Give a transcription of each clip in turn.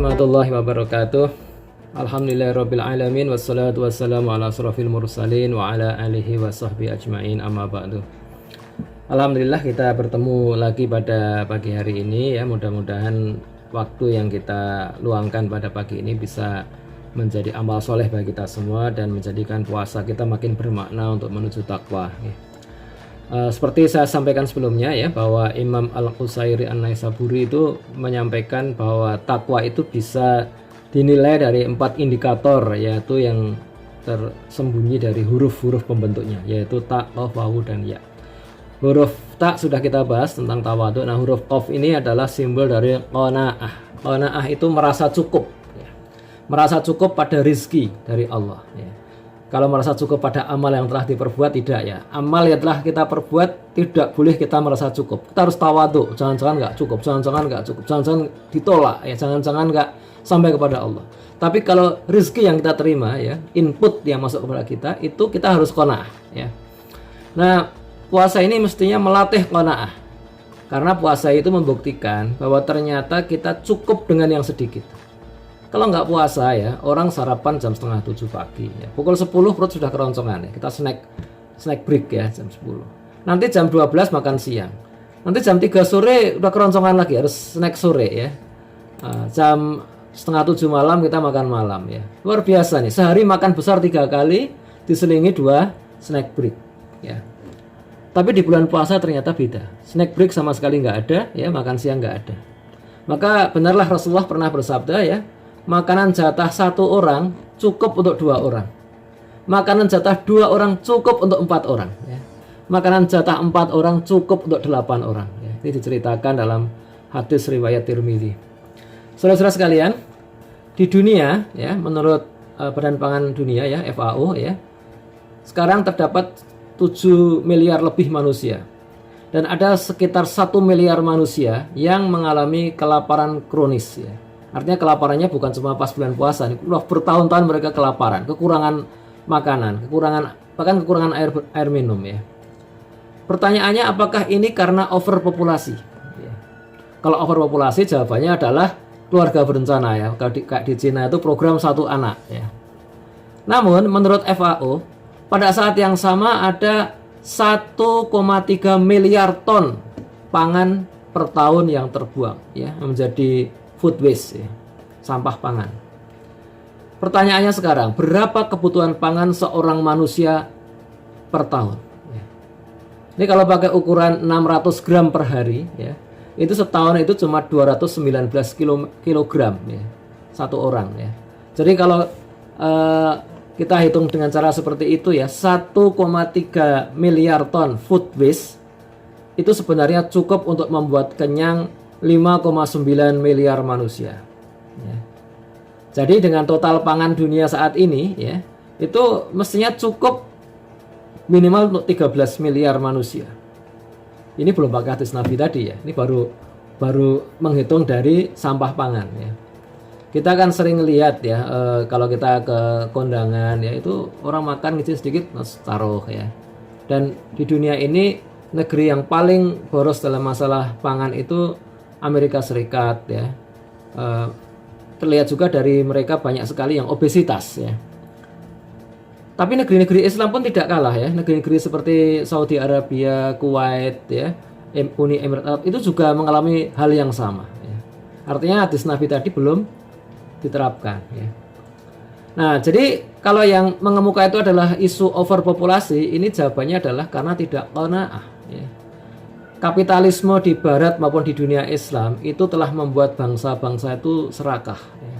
warahmatullahi wabarakatuh. Alhamdulillahirabbil alamin wassalatu wassalamu ala asrofil mursalin wa ala alihi wa sahbihi ajmain, amma ba'du. Alhamdulillah kita bertemu lagi pada pagi hari ini ya. Mudah-mudahan waktu yang kita luangkan pada pagi ini bisa menjadi amal soleh bagi kita semua dan menjadikan puasa kita makin bermakna untuk menuju takwa ya. Seperti saya sampaikan sebelumnya ya, bahwa Imam Al-Qusairi An-Naisaburi itu menyampaikan bahwa takwa itu bisa dinilai dari 4 indikator, yaitu yang tersembunyi dari huruf-huruf pembentuknya, yaitu ta, qaf, wawu, dan ya. Huruf ta sudah kita bahas tentang tawadu. Nah, huruf qaf ini adalah simbol dari qanaah. Qanaah itu merasa cukup ya. Merasa cukup pada rizki dari Allah ya. Kalau merasa cukup pada amal yang telah diperbuat, tidak ya. Amal yang telah kita perbuat tidak boleh kita merasa cukup. Kita harus tawadu. Jangan-jangan nggak cukup, jangan-jangan nggak cukup, jangan-jangan ditolak ya, jangan-jangan nggak sampai kepada Allah. Tapi kalau rezeki yang kita terima ya, input yang masuk kepada kita, itu kita harus qanaah ya. Nah, puasa ini mestinya melatih qanaah. Karena puasa itu membuktikan bahwa ternyata kita cukup dengan yang sedikit. Kalau nggak puasa ya, orang sarapan jam 6:30 pagi ya. Pukul 10 perut sudah keroncongan ya. Kita snack break ya jam 10. Nanti jam 12 makan siang. Nanti jam 3 sore udah keroncongan lagi, harus snack sore ya. Jam 6:30 malam kita makan malam ya. Luar biasa nih, sehari makan besar 3 kali diselingi 2 snack break ya. Tapi di bulan puasa ternyata beda. Snack break sama sekali nggak ada ya, makan siang nggak ada. Maka benarlah Rasulullah pernah bersabda ya, makanan jatah 1 orang cukup untuk 2 orang. Makanan jatah 2 orang cukup untuk 4 orang ya. Makanan jatah 4 orang cukup untuk 8 orang ya. Ini diceritakan dalam hadis riwayat Tirmidzi. Saudara-saudara sekalian, di dunia ya, menurut Badan Pangan Dunia ya, FAO ya, sekarang terdapat 7 miliar lebih manusia. Dan ada sekitar 1 miliar manusia yang mengalami kelaparan kronis ya. Artinya kelaparannya bukan cuma pas bulan puasa, bertahun-tahun mereka kelaparan, kekurangan makanan, bahkan kekurangan air minum ya. Pertanyaannya, apakah ini karena overpopulasi? Ya. Kalau overpopulasi jawabannya adalah keluarga berencana ya. Kayak di Cina itu program 1 anak ya. Namun menurut FAO pada saat yang sama ada 1,3 miliar ton pangan per tahun yang terbuang ya, menjadi food waste ya, sampah pangan. Pertanyaannya sekarang, berapa kebutuhan pangan seorang manusia per tahun ya? Ini kalau pakai ukuran 600 gram per hari ya, itu setahun itu cuma 219 kilogram ya, 1 orang ya. Jadi kalau kita hitung dengan cara seperti itu ya, 1,3 miliar ton food waste itu sebenarnya cukup untuk membuat kenyang 5,9 miliar manusia ya. Jadi dengan total pangan dunia saat ini ya, itu mestinya cukup minimal untuk 13 miliar manusia. Ini belum pakai hadis Nabi tadi ya. Ini baru menghitung dari sampah pangan ya. Kita kan sering lihat ya, kalau kita ke kondangan ya, itu orang makan ngisi sedikit taruh ya. Dan di dunia ini negeri yang paling boros dalam masalah pangan itu Amerika Serikat ya. Terlihat juga dari mereka banyak sekali yang obesitas ya. Tapi negeri-negeri Islam pun tidak kalah ya. Negeri-negeri seperti Saudi Arabia, Kuwait ya, Uni Emirat Arab itu juga mengalami hal yang sama ya. Artinya hadis Nabi tadi belum diterapkan ya. Nah, jadi kalau yang mengemuka itu adalah isu overpopulasi, ini jawabannya adalah karena tidak qanaah ya. Kapitalisme di barat maupun di dunia Islam itu telah membuat bangsa-bangsa itu serakah ya.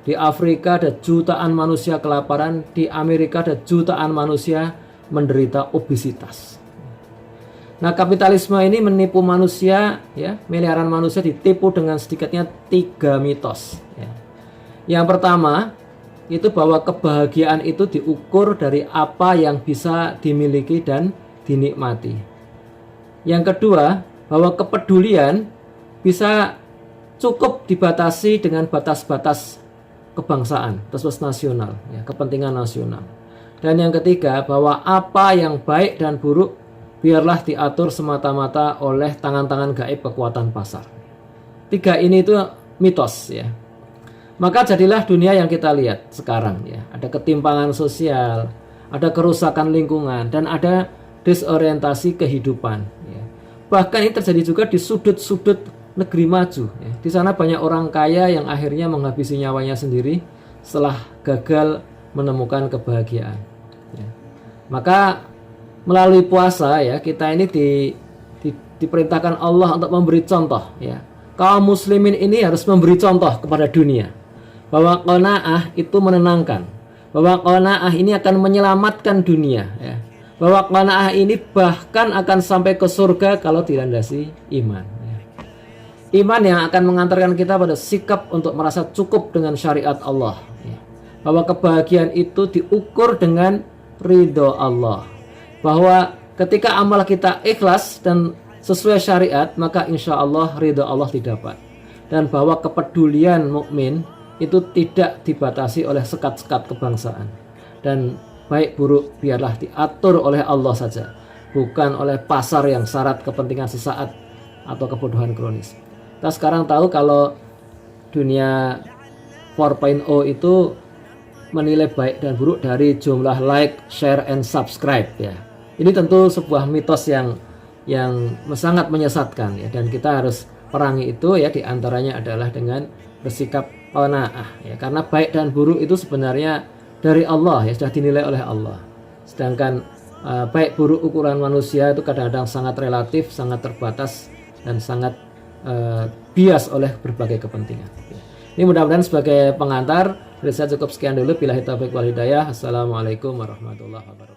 Di Afrika ada jutaan manusia kelaparan, di Amerika ada jutaan manusia menderita obesitas. Nah, kapitalisme ini menipu manusia ya, miliaran manusia ditipu dengan sedikitnya 3 mitos ya. Yang pertama itu bahwa kebahagiaan itu diukur dari apa yang bisa dimiliki dan dinikmati. Yang kedua, bahwa kepedulian bisa cukup dibatasi dengan batas-batas kebangsaan, batas nasional, ya, kepentingan nasional. Dan yang ketiga, bahwa apa yang baik dan buruk biarlah diatur semata-mata oleh tangan-tangan gaib kekuatan pasar. 3 ini itu mitos ya. Maka jadilah dunia yang kita lihat sekarang ya. Ada ketimpangan sosial, ada kerusakan lingkungan, dan ada disorientasi kehidupan ya. Bahkan ini terjadi juga di sudut-sudut negeri maju ya. Di sana banyak orang kaya yang akhirnya menghabisi nyawanya sendiri setelah gagal menemukan kebahagiaan ya. Maka melalui puasa ya, kita ini diperintahkan Allah untuk memberi contoh ya. Kaum muslimin ini harus memberi contoh kepada dunia bahwa qanaah itu menenangkan, bahwa qanaah ini akan menyelamatkan dunia ya. Bahwa qanaah ini bahkan akan sampai ke surga kalau dilandasi iman ya. Iman yang akan mengantarkan kita pada sikap untuk merasa cukup dengan syariat Allah ya. Bahwa kebahagiaan itu diukur dengan ridho Allah, bahwa ketika amal kita ikhlas dan sesuai syariat, maka insya Allah ridho Allah didapat. Dan bahwa kepedulian mukmin itu tidak dibatasi oleh sekat-sekat kebangsaan, dan baik buruk biarlah diatur oleh Allah saja, bukan oleh pasar yang syarat kepentingan sesaat atau kebodohan kronis. Kita sekarang tahu kalau dunia 4.0 itu menilai baik dan buruk dari jumlah like, share, and subscribe ya. Ini tentu sebuah mitos yang sangat menyesatkan ya, dan kita harus perangi itu ya. Diantaranya adalah dengan bersikap qanaah ya, karena baik dan buruk itu sebenarnya dari Allah ya, sudah dinilai oleh Allah. Sedangkan baik buruk ukuran manusia itu kadang-kadang sangat relatif, sangat terbatas, dan sangat bias oleh berbagai kepentingan ya. Ini mudah-mudahan sebagai pengantar. Dari saya cukup sekian dulu. Billahi taufiq wal hidayah. Assalamualaikum warahmatullahi wabarakatuh.